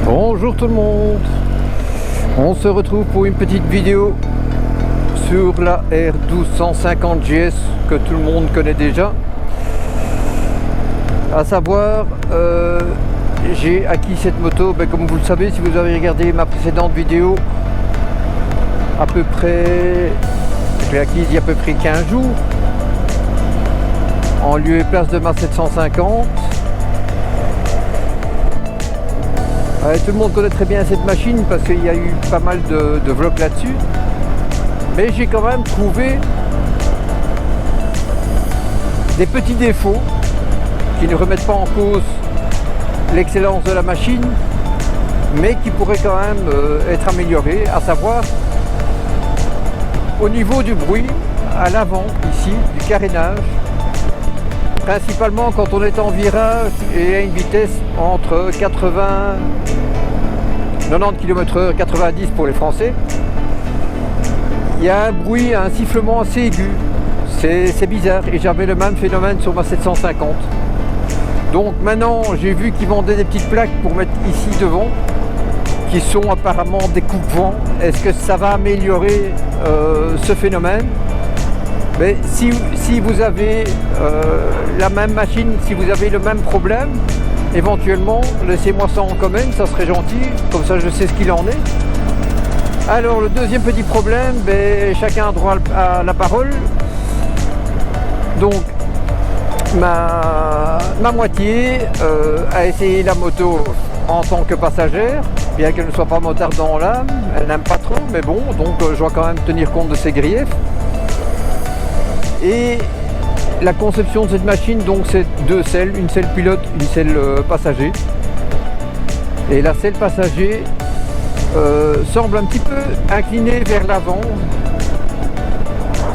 Bonjour tout le monde, on se retrouve pour une petite vidéo sur la R1250 GS que tout le monde connaît déjà. À savoir, j'ai acquis cette moto, comme vous le savez si vous avez regardé ma précédente vidéo, à peu près, je l'ai acquise il y a à peu près 15 jours, en lieu et place de ma 750. Tout le monde connaît très bien cette machine parce qu'il y a eu pas mal de vlogs là-dessus, mais j'ai quand même trouvé des petits défauts qui ne remettent pas en cause l'excellence de la machine, mais qui pourraient quand même être améliorés, à savoir au niveau du bruit à l'avant ici, du carénage, principalement quand on est en virage et à une vitesse entre 90 km/h, 90 pour les Français. Il y a un bruit, un sifflement assez aigu, c'est bizarre, et j'avais le même phénomène sur ma 750. Donc maintenant j'ai vu qu'ils vendaient des petites plaques pour mettre ici devant, qui sont apparemment des coupe-vent. Est-ce que ça va améliorer ce phénomène? Mais si vous avez la même machine, si vous avez le même problème, éventuellement laissez-moi ça en comment, ça serait gentil, comme ça je sais ce qu'il en est. Alors le deuxième petit problème, chacun a droit à la parole. Donc ma moitié a essayé la moto en tant que passagère, bien qu'elle ne soit pas motarde dans l'âme, elle n'aime pas trop, mais bon, donc je dois quand même tenir compte de ses griefs. Et la conception de cette machine, donc c'est deux selles, une selle pilote, une selle passager. Et la selle passager semble un petit peu inclinée vers l'avant,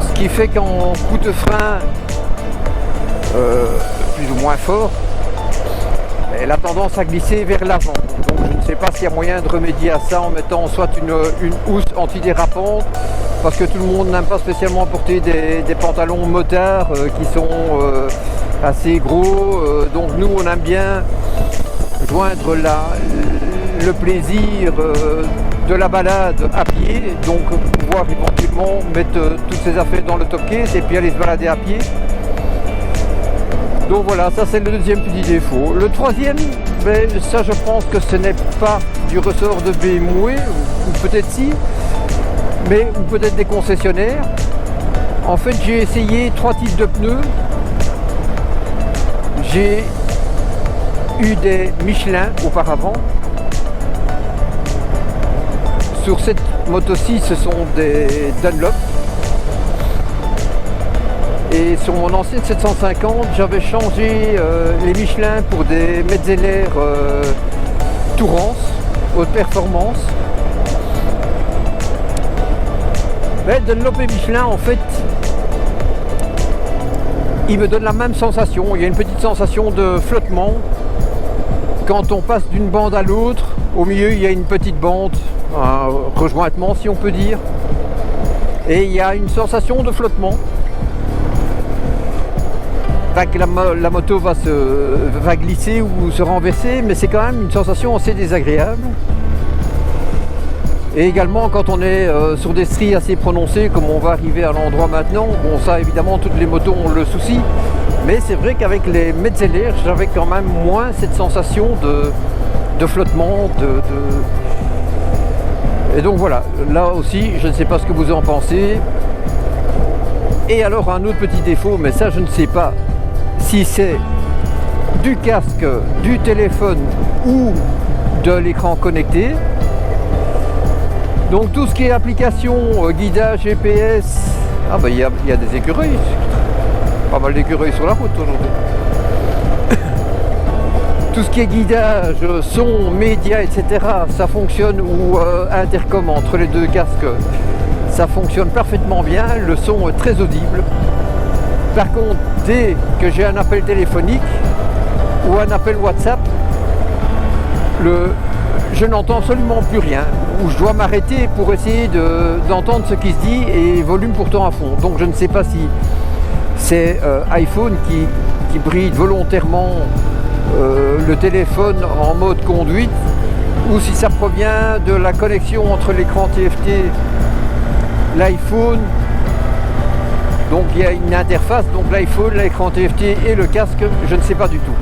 ce qui fait qu'en coup de frein plus ou moins fort, elle a tendance à glisser vers l'avant. Donc je ne sais pas s'il y a moyen de remédier à ça en mettant soit une housse antidérapante, parce que tout le monde n'aime pas spécialement porter des pantalons motards qui sont assez gros. Donc nous on aime bien joindre le plaisir de la balade à pied, donc pouvoir éventuellement mettre toutes ses affaires dans le top case et puis aller se balader à pied. Donc voilà, ça c'est le deuxième petit défaut. Le troisième, ça je pense que ce n'est pas du ressort de BMW, ou peut-être si, mais ou peut-être des concessionnaires. En fait j'ai essayé 3 types de pneus. J'ai eu des Michelin auparavant. Sur cette moto-ci ce sont des Dunlop. Et sur mon ancienne 750, j'avais changé les Michelin pour des Metzeler Tourance, haute performance. Mais Dunlop et Michelin, en fait, ils me donnent la même sensation. Il y a une petite sensation de flottement. Quand on passe d'une bande à l'autre, au milieu il y a une petite bande, un rejointement si on peut dire. Et il y a une sensation de flottement. Que la moto va glisser ou se renverser, mais c'est quand même une sensation assez désagréable. Et également quand on est sur des stries assez prononcées, comme on va arriver à l'endroit maintenant, bon ça évidemment toutes les motos ont le souci, mais c'est vrai qu'avec les Metzeler j'avais quand même moins cette sensation de flottement, et donc voilà, là aussi je ne sais pas ce que vous en pensez. Et alors un autre petit défaut, mais ça je ne sais pas si c'est du casque, du téléphone ou de l'écran connecté. Donc tout ce qui est application, guidage, GPS, il y a des écureuils, pas mal d'écureuils sur la route aujourd'hui. Tout ce qui est guidage, son, médias, etc., ça fonctionne, ou intercom entre les deux casques, ça fonctionne parfaitement bien, le son est très audible. Par contre, dès que j'ai un appel téléphonique ou un appel WhatsApp, je n'entends absolument plus rien, ou je dois m'arrêter pour essayer d'entendre ce qui se dit, et volume pourtant à fond. Donc je ne sais pas si c'est iPhone qui bride volontairement le téléphone en mode conduite, ou si ça provient de la connexion entre l'écran TFT, l'iPhone. Donc il y a une interface, donc l'iPhone, l'écran TFT et le casque, je ne sais pas du tout.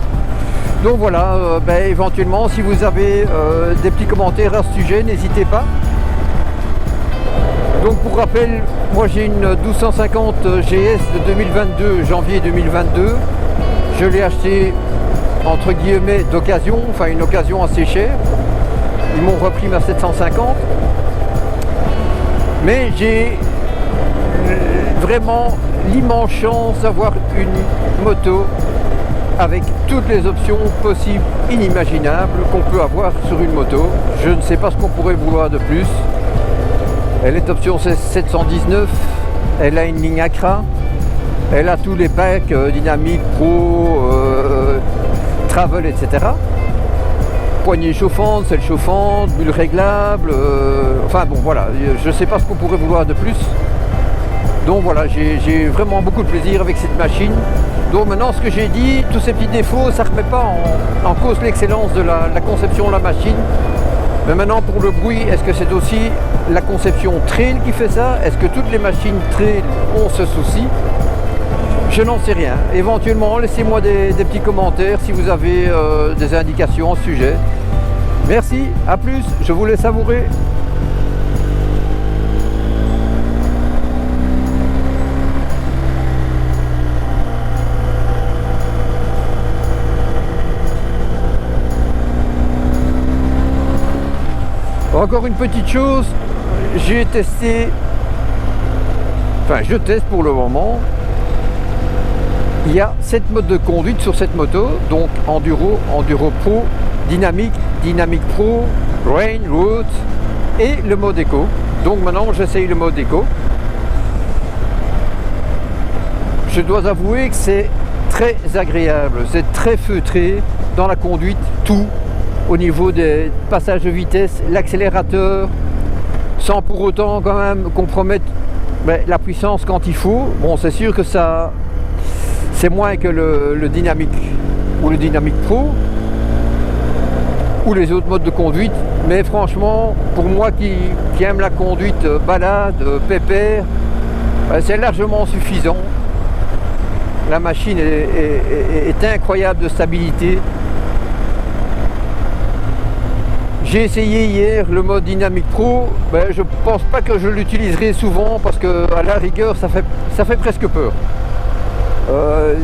Donc voilà, éventuellement si vous avez des petits commentaires à ce sujet, n'hésitez pas. Donc pour rappel, moi j'ai une 1250 GS de 2022, janvier 2022. Je l'ai acheté entre guillemets d'occasion, enfin une occasion assez chère. Ils m'ont repris ma 750. Mais j'ai vraiment l'immense chance d'avoir une moto avec toutes les options possibles, inimaginables qu'on peut avoir sur une moto. Je ne sais pas ce qu'on pourrait vouloir de plus. Elle est option 719, elle a une ligne Accra, elle a tous les packs Dynamic Pro, Travel, etc. Poignée chauffante, selle chauffante, bulle réglable, enfin bon voilà, je ne sais pas ce qu'on pourrait vouloir de plus. Donc voilà, j'ai vraiment beaucoup de plaisir avec cette machine. Donc maintenant ce que j'ai dit, tous ces petits défauts, ça ne remet pas en cause l'excellence de la conception de la machine. Mais maintenant pour le bruit, est-ce que c'est aussi la conception trail qui fait ça? Est-ce que toutes les machines trail ont ce souci? Je n'en sais rien. Éventuellement, laissez-moi des petits commentaires si vous avez des indications au sujet. Merci, à plus, je vous laisse savourer. Encore une petite chose, j'ai testé, enfin je teste pour le moment, il y a 7 modes de conduite sur cette moto, donc Enduro, Enduro Pro, Dynamic, Dynamic Pro, Rain, Road et le mode Eco. Donc maintenant j'essaye le mode Eco. Je dois avouer que c'est très agréable, c'est très feutré dans la conduite, tout. Au niveau des passages de vitesse, l'accélérateur, sans pour autant quand même compromettre la puissance quand il faut. Bon, c'est sûr que ça, c'est moins que le Dynamic ou le Dynamic Pro ou les autres modes de conduite. Mais franchement, pour moi qui aime la conduite balade, pépère, c'est largement suffisant. La machine est incroyable de stabilité. J'ai essayé hier le mode Dynamic Pro, je pense pas que je l'utiliserai souvent parce que à la rigueur ça fait presque peur.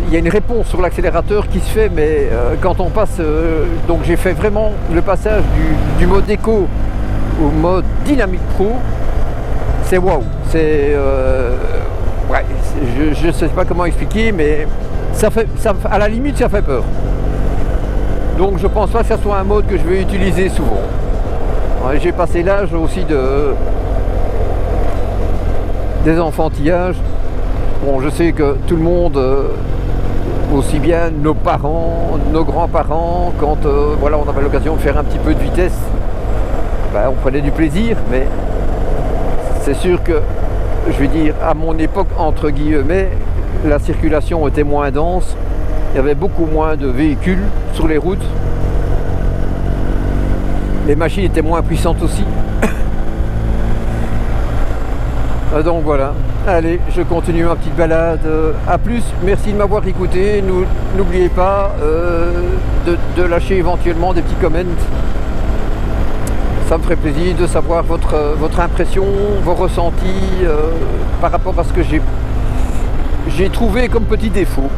Il y a une réponse sur l'accélérateur qui se fait, mais quand on passe, donc j'ai fait vraiment le passage du mode Eco au mode Dynamic Pro, c'est waouh, c'est ouais, je sais pas comment expliquer, mais à la limite ça fait peur. Donc je pense pas que ce soit un mode que je vais utiliser souvent. Ouais, j'ai passé l'âge aussi des enfantillages. Bon, je sais que tout le monde, aussi bien nos parents, nos grands-parents, quand voilà, on avait l'occasion de faire un petit peu de vitesse, on prenait du plaisir, mais c'est sûr que, je vais dire, à mon époque, entre guillemets, la circulation était moins dense. Il y avait beaucoup moins de véhicules sur les routes. Les machines étaient moins puissantes aussi. Donc voilà. Allez, je continue ma petite balade. A plus, merci de m'avoir écouté. N'oubliez pas de lâcher éventuellement des petits comments. Ça me ferait plaisir de savoir votre impression, vos ressentis par rapport à ce que j'ai trouvé comme petit défaut.